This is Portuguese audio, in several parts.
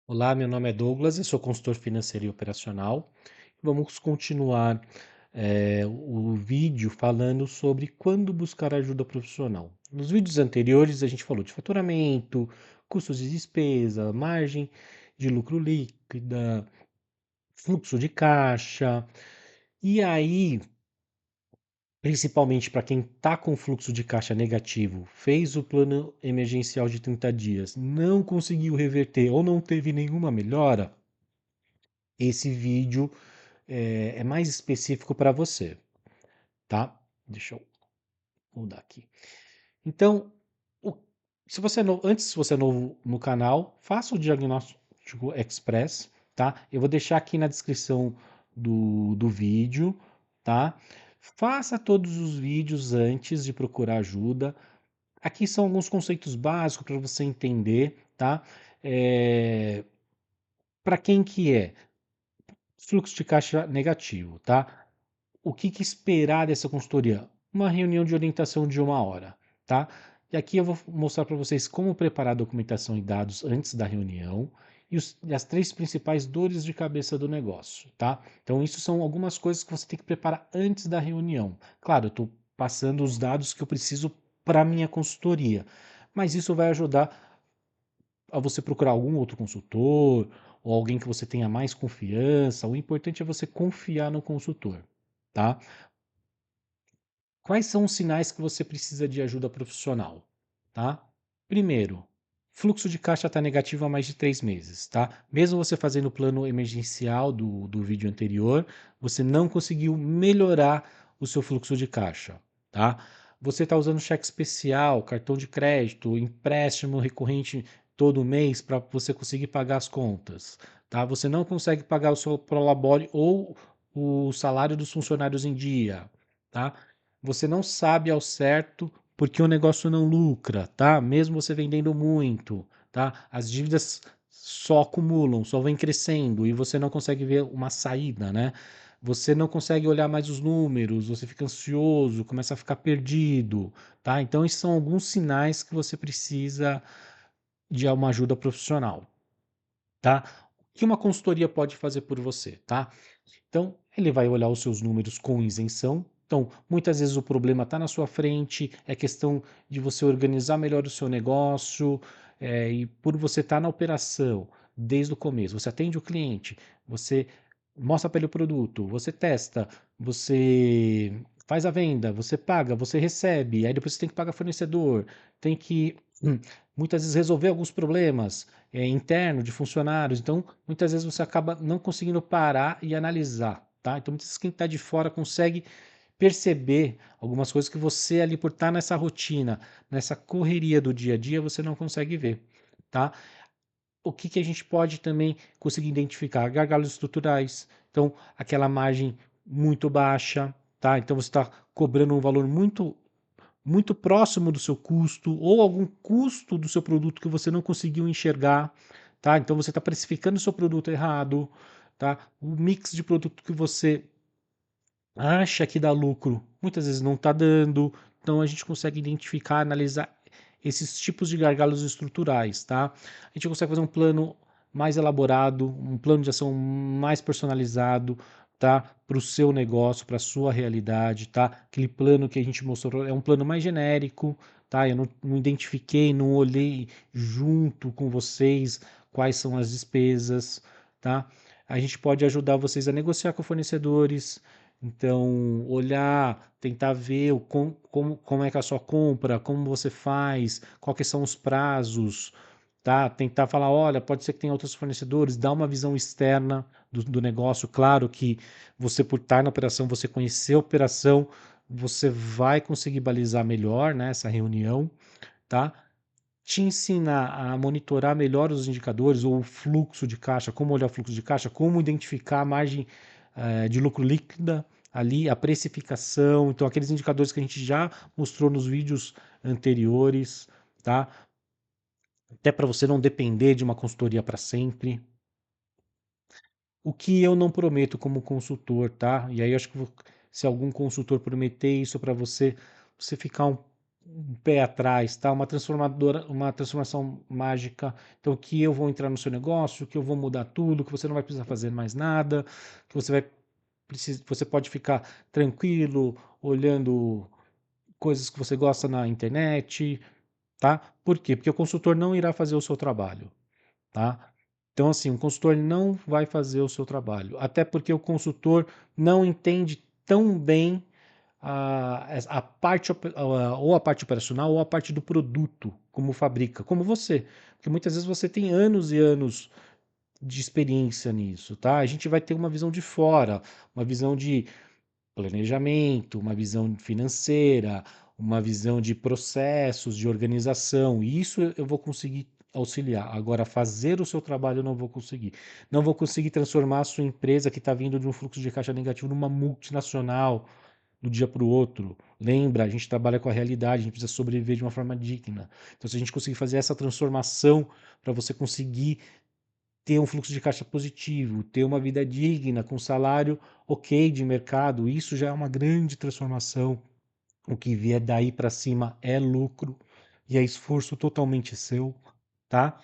Olá, meu nome é Douglas, eu sou consultor financeiro e operacional. Vamos continuar o vídeo falando sobre quando buscar ajuda profissional. Nos vídeos anteriores a gente falou de faturamento, custos de despesa, margem de lucro líquida, fluxo de caixa. E aí, principalmente para quem está com fluxo de caixa negativo, fez o plano emergencial de 30 dias, não conseguiu reverter ou não teve nenhuma melhora, esse vídeo é mais específico para você, tá? Deixa eu mudar aqui. Então, o- se você é antes, se você é novo no canal, faça o diagnóstico express, tá? Eu vou deixar aqui na descrição do vídeo, tá? Faça todos os vídeos antes de procurar ajuda. Aqui são alguns conceitos básicos para você entender, tá? Para quem que é? Fluxo de caixa negativo, tá? O que que esperar dessa consultoria? Uma reunião de orientação de 1 hora, tá? E aqui eu vou mostrar para vocês como preparar a documentação e dados antes da reunião e as três principais dores de cabeça do negócio, tá? Então, isso são algumas coisas que você tem que preparar antes da reunião. Claro, eu estou passando os dados que eu preciso para a minha consultoria, mas isso vai ajudar a você procurar algum outro consultor ou alguém que você tenha mais confiança. O importante é você confiar no consultor, tá? Quais são os sinais que você precisa de ajuda profissional, tá? Primeiro, fluxo de caixa está negativo há mais de 3 meses, tá? Mesmo você fazendo o plano emergencial do vídeo anterior, você não conseguiu melhorar o seu fluxo de caixa, tá? Você está usando cheque especial, cartão de crédito, empréstimo recorrente todo mês para você conseguir pagar as contas, tá? Você não consegue pagar o seu prolabore ou o salário dos funcionários em dia, tá? Você não sabe ao certo porque o negócio não lucra, tá? Mesmo você vendendo muito, tá? As dívidas só acumulam, só vêm crescendo e você não consegue ver uma saída, né? Você não consegue olhar mais os números, você fica ansioso, começa a ficar perdido, tá? Então, esses são alguns sinais que você precisa de uma ajuda profissional, tá? O que uma consultoria pode fazer por você, tá? Então, ele vai olhar os seus números com isenção. Então, muitas vezes o problema está na sua frente, é questão de você organizar melhor o seu negócio, e por você estar na operação desde o começo, você atende o cliente, você mostra para ele o produto, você testa, você faz a venda, você paga, você recebe, aí depois você tem que pagar fornecedor, tem que muitas vezes resolver alguns problemas internos de funcionários, então muitas vezes você acaba não conseguindo parar e analisar, tá? Então muitas vezes quem está de fora consegue perceber algumas coisas que você ali por estar nessa rotina, nessa correria do dia a dia, você não consegue ver, tá? O que que a gente pode também conseguir identificar? Gargalos estruturais, então aquela margem muito baixa, tá? Então você está cobrando um valor muito próximo do seu custo ou algum custo do seu produto que você não conseguiu enxergar, tá? Então você está precificando o seu produto errado, tá? O mix de produto que você acha que dá lucro, muitas vezes não está dando. Então a gente consegue identificar, analisar esses tipos de gargalos estruturais, tá? A gente consegue fazer um plano mais elaborado, um plano de ação mais personalizado, tá? Para o seu negócio, para a sua realidade, tá? Aquele plano que a gente mostrou é um plano mais genérico, tá? Eu não identifiquei, não olhei junto com vocês quais são as despesas, tá? A gente pode ajudar vocês a negociar com fornecedores, então, olhar, tentar ver como é que é a sua compra, como você faz, quais são os prazos, tá? Tentar falar, olha, pode ser que tenha outros fornecedores, dar uma visão externa do negócio. Claro que você, por estar na operação, você conhecer a operação, você vai conseguir balizar melhor, né, essa reunião, tá? Te ensinar a monitorar melhor os indicadores ou o fluxo de caixa, como olhar o fluxo de caixa, como identificar a margem de lucro líquida ali, a precificação, então aqueles indicadores que a gente já mostrou nos vídeos anteriores, tá? Até para você não depender de uma consultoria para sempre. O que eu não prometo como consultor, tá? E aí eu acho que se algum consultor prometer isso para você, você ficar um pé atrás, tá? Uma transformação mágica. Então, que eu vou entrar no seu negócio, que eu vou mudar tudo, que você não vai precisar fazer mais nada, que você pode ficar tranquilo olhando coisas que você gosta na internet, tá? Por quê? Porque o consultor não irá fazer o seu trabalho, tá? Então, assim, o consultor não vai fazer o seu trabalho, até porque o consultor não entende tão bem a parte ou a parte operacional ou a parte do produto, como fabrica, como você. Porque muitas vezes você tem anos e anos de experiência nisso, tá? A gente vai ter uma visão de fora, uma visão de planejamento, uma visão financeira, uma visão de processos, de organização. E isso eu vou conseguir auxiliar. Agora, fazer o seu trabalho eu não vou conseguir. Não vou conseguir transformar a sua empresa que está vindo de um fluxo de caixa negativo numa multinacional do dia para o outro. Lembra, a gente trabalha com a realidade, a gente precisa sobreviver de uma forma digna. Então, se a gente conseguir fazer essa transformação para você conseguir ter um fluxo de caixa positivo, ter uma vida digna, com salário ok de mercado, isso já é uma grande transformação. O que vier daí para cima é lucro e é esforço totalmente seu, tá?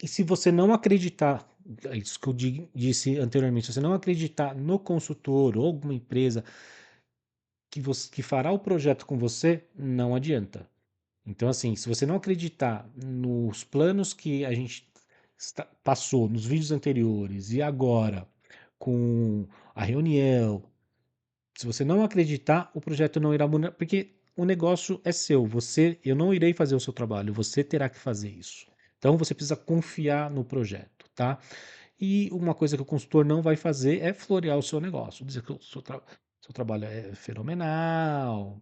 E se você não acreditar, é isso que eu disse anteriormente, se você não acreditar no consultor ou alguma empresa que fará o projeto com você, não adianta. Então, assim, se você não acreditar nos planos que a gente passou nos vídeos anteriores e agora com a reunião, se você não acreditar, o projeto não irá mudar, porque o negócio é seu. Eu não irei fazer o seu trabalho, você terá que fazer isso. Então, você precisa confiar no projeto, tá? E uma coisa que o consultor não vai fazer é florear o seu negócio, dizer que o seu trabalho é fenomenal,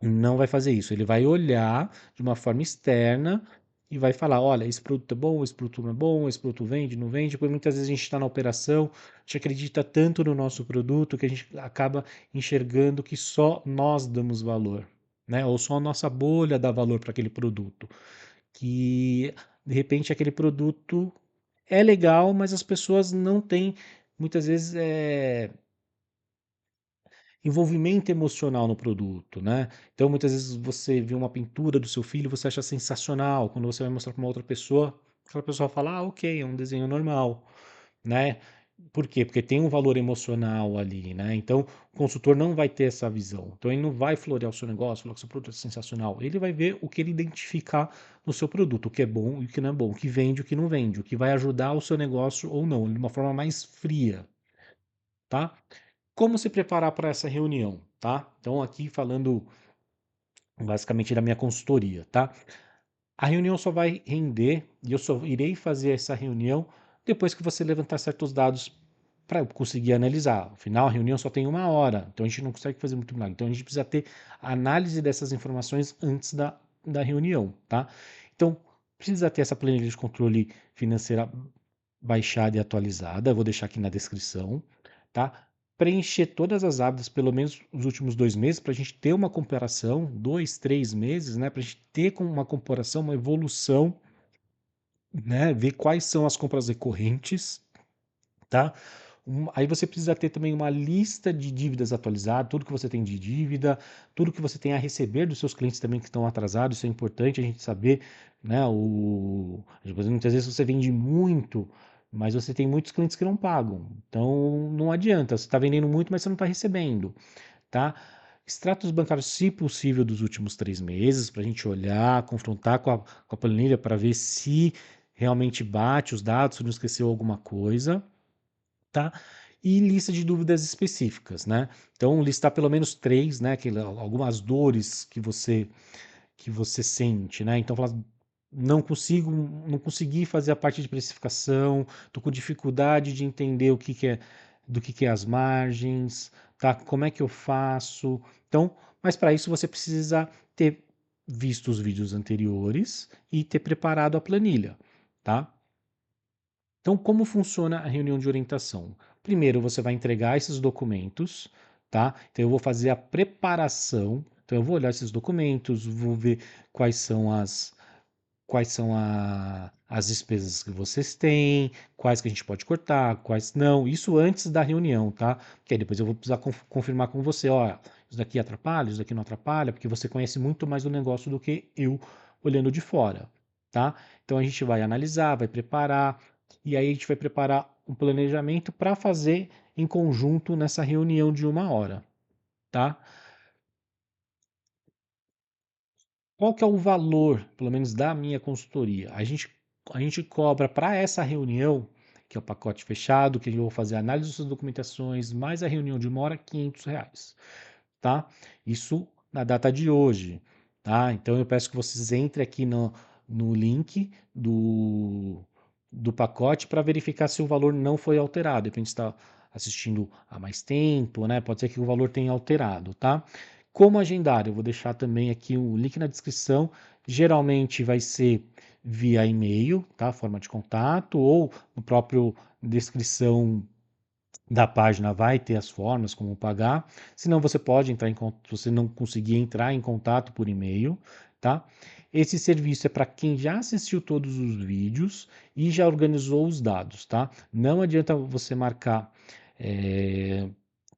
não vai fazer isso. Ele vai olhar de uma forma externa e vai falar: olha, esse produto é bom, esse produto não é bom, esse produto vende, não vende. Porque muitas vezes a gente está na operação, a gente acredita tanto no nosso produto que a gente acaba enxergando que só nós damos valor, né? Ou só a nossa bolha dá valor para aquele produto. Que de repente aquele produto é legal, mas as pessoas não têm, muitas vezes, envolvimento emocional no produto, né? Então, muitas vezes você vê uma pintura do seu filho, você acha sensacional. Quando você vai mostrar para uma outra pessoa, aquela pessoa fala, ah, ok, é um desenho normal, né? Por quê? Porque tem um valor emocional ali, né? Então, o consultor não vai ter essa visão. Então, ele não vai florear o seu negócio, falar que o seu produto é sensacional. Ele vai ver o que ele identificar no seu produto, o que é bom e o que não é bom, o que vende e o que não vende, o que vai ajudar o seu negócio ou não, de uma forma mais fria, tá? Como se preparar para essa reunião, tá? Então, aqui falando basicamente da minha consultoria, tá? A reunião só vai render e eu só irei fazer essa reunião depois que você levantar certos dados para eu conseguir analisar. Afinal, a reunião só tem 1 hora, então a gente não consegue fazer muito milagre. Então, a gente precisa ter análise dessas informações antes da reunião, tá? Então, precisa ter essa planilha de controle financeira baixada e atualizada. Eu vou deixar aqui na descrição, tá? Preencher todas as abas, pelo menos os últimos 2 meses, para a gente ter uma comparação, 2, 3 meses, né? Para a gente ter uma comparação, uma evolução, né? Ver quais são as compras recorrentes, tá? Aí você precisa ter também uma lista de dívidas atualizada, tudo que você tem de dívida, tudo que você tem a receber dos seus clientes também que estão atrasados, isso é importante a gente saber, né? Muitas vezes você vende muito, mas você tem muitos clientes que não pagam, então não adianta, você está vendendo muito, mas você não está recebendo, tá? Extratos bancários, se possível, dos últimos 3 meses, para a gente olhar, confrontar com a planilha para ver se realmente bate os dados, se não esqueceu alguma coisa, tá? E lista de dúvidas específicas, né? Então, listar pelo menos 3, né? Algumas dores que você sente, né? Então, falar, não consegui fazer a parte de precificação, tô com dificuldade de entender do que é as margens, tá? Como é que eu faço? Então, mas para isso você precisa ter visto os vídeos anteriores e ter preparado a planilha, tá? Então, como funciona a reunião de orientação? Primeiro, você vai entregar esses documentos, tá? Então, eu vou fazer a preparação. Então, eu vou olhar esses documentos, vou ver quais são as despesas que vocês têm, quais que a gente pode cortar, quais não. Isso antes da reunião, tá? Porque aí depois eu vou precisar confirmar com você, ó, isso daqui atrapalha, isso daqui não atrapalha, porque você conhece muito mais do negócio do que eu olhando de fora, tá? Então a gente vai analisar, vai preparar, e aí a gente vai preparar um planejamento para fazer em conjunto nessa reunião de 1 hora, tá? Qual que é o valor, pelo menos da minha consultoria? A gente cobra para essa reunião, que é o pacote fechado, que eu vou fazer a análise das suas documentações, mais a reunião de 1 hora, R$ 500, tá? Isso na data de hoje, tá? Então eu peço que vocês entrem aqui no link do pacote para verificar se o valor não foi alterado. De repente está assistindo há mais tempo, né? Pode ser que o valor tenha alterado, tá? Como agendar? Eu vou deixar também aqui o link na descrição. Geralmente vai ser via e-mail, tá? Forma de contato, ou no próprio descrição da página vai ter as formas como pagar. Senão você pode entrar em contato, se você não conseguir entrar em contato por e-mail, tá? Esse serviço é para quem já assistiu todos os vídeos e já organizou os dados, tá? Não adianta você marcar é,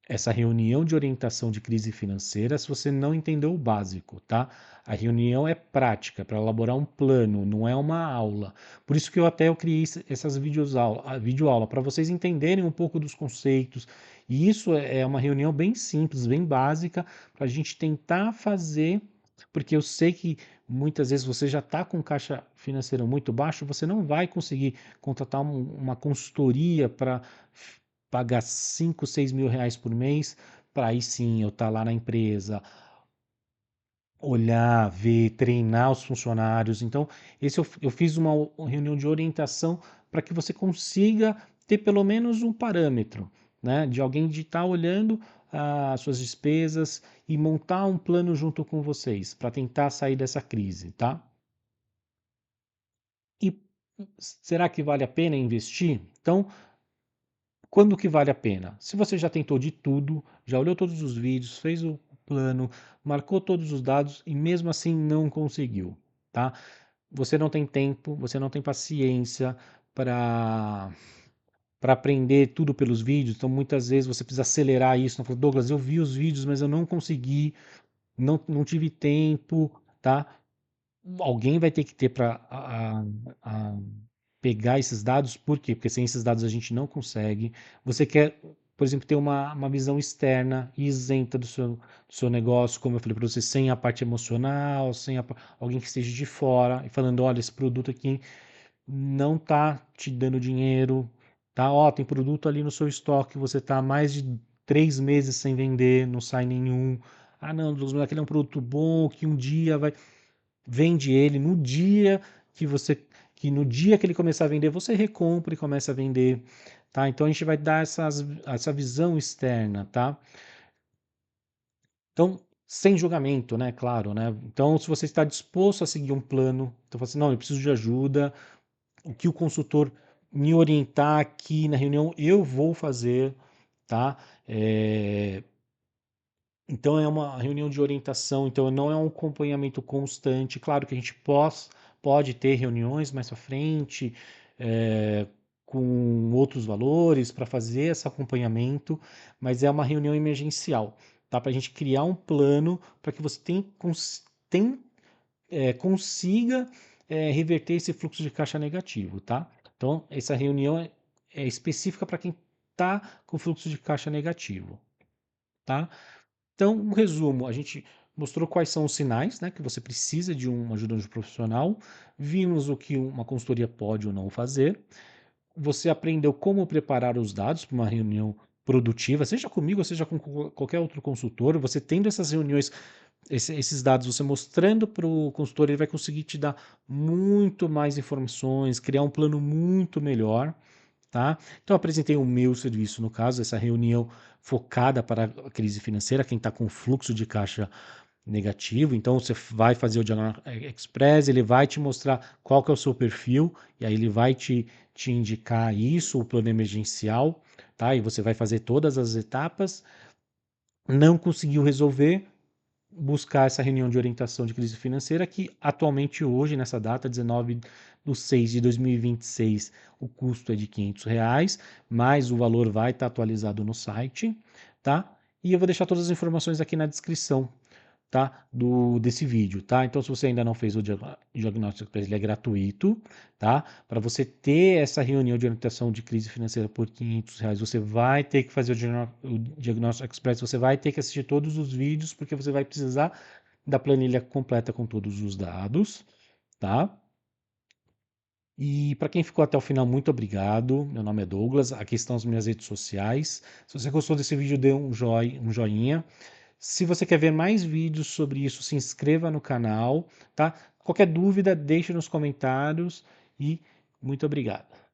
essa reunião de orientação de crise financeira se você não entendeu o básico, tá? A reunião é prática para elaborar um plano, não é uma aula. Por isso que eu criei essas videoaula para vocês entenderem um pouco dos conceitos. E isso é uma reunião bem simples, bem básica, para a gente tentar fazer, porque eu sei que muitas vezes você já está com caixa financeira muito baixo, você não vai conseguir contratar uma consultoria para pagar 5, 6 mil reais por mês, para aí sim eu estar lá na empresa, olhar, ver, treinar os funcionários. Então, eu fiz uma reunião de orientação para que você consiga ter pelo menos um parâmetro, né, de alguém de estar olhando as suas despesas e montar um plano junto com vocês para tentar sair dessa crise, tá? E será que vale a pena investir? Então, quando que vale a pena? Se você já tentou de tudo, já olhou todos os vídeos, fez o plano, marcou todos os dados e mesmo assim não conseguiu, tá? Você não tem tempo, você não tem paciência para aprender tudo pelos vídeos, então muitas vezes você precisa acelerar isso. Não fala, Douglas, eu vi os vídeos, mas eu não consegui, não tive tempo, tá? Alguém vai ter que ter para pegar esses dados, por quê? Porque sem esses dados a gente não consegue. Você quer, por exemplo, ter uma visão externa e isenta do seu negócio, como eu falei para você, sem a parte emocional, sem alguém que esteja de fora e falando, olha, esse produto aqui não tá te dando dinheiro, tá? Ó, tem produto ali no seu estoque, você tá há mais de 3 meses sem vender, não sai nenhum. Ah, não, Douglas, mas aquele é um produto bom que um dia vai vende ele no dia que no dia que ele começar a vender, você recompra e começa a vender, tá? Então a gente vai dar essa visão externa, tá? Então, sem julgamento, né? Claro, né? Então, se você está disposto a seguir um plano, então fala assim, não, eu preciso de ajuda, o que o consultor me orientar aqui na reunião, eu vou fazer, tá? Então é uma reunião de orientação, então não é um acompanhamento constante. Claro que a gente pode ter reuniões mais para frente, é, com outros valores para fazer esse acompanhamento, mas é uma reunião emergencial, tá? Para a gente criar um plano para que você consiga reverter esse fluxo de caixa negativo, tá? Então essa reunião é específica para quem está com fluxo de caixa negativo, tá? Então, um resumo, a gente mostrou quais são os sinais, né, que você precisa de uma ajuda de um profissional, vimos o que uma consultoria pode ou não fazer, você aprendeu como preparar os dados para uma reunião produtiva, seja comigo, seja com qualquer outro consultor, você tendo essas reuniões, esses dados, você mostrando para o consultor, ele vai conseguir te dar muito mais informações, criar um plano muito melhor, tá? Então, eu apresentei o meu serviço, no caso, essa reunião focada para a crise financeira, quem está com fluxo de caixa negativo. Então, você vai fazer o Diagnóstico Express, ele vai te mostrar qual que é o seu perfil, e aí ele vai te indicar isso, o plano emergencial, tá? E você vai fazer todas as etapas. Não conseguiu resolver, buscar essa reunião de orientação de crise financeira, que atualmente hoje, nessa data, 19/6/2026, o custo é de R$ 500, mas o valor vai estar atualizado no site, tá? e eu vou deixar todas as informações aqui na descrição, tá? Desse vídeo, tá? Então, se você ainda não fez o Diagnóstico Express, ele é gratuito, tá? Para você ter essa reunião de orientação de crise financeira por R$ 500, você vai ter que fazer o Diagnóstico Express, você vai ter que assistir todos os vídeos, porque você vai precisar da planilha completa com todos os dados, tá? E para quem ficou até o final, muito obrigado. Meu nome é Douglas, aqui estão as minhas redes sociais. Se você gostou desse vídeo, dê um joinha. Se você quer ver mais vídeos sobre isso, se inscreva no canal, tá? Qualquer dúvida, deixe nos comentários e muito obrigado.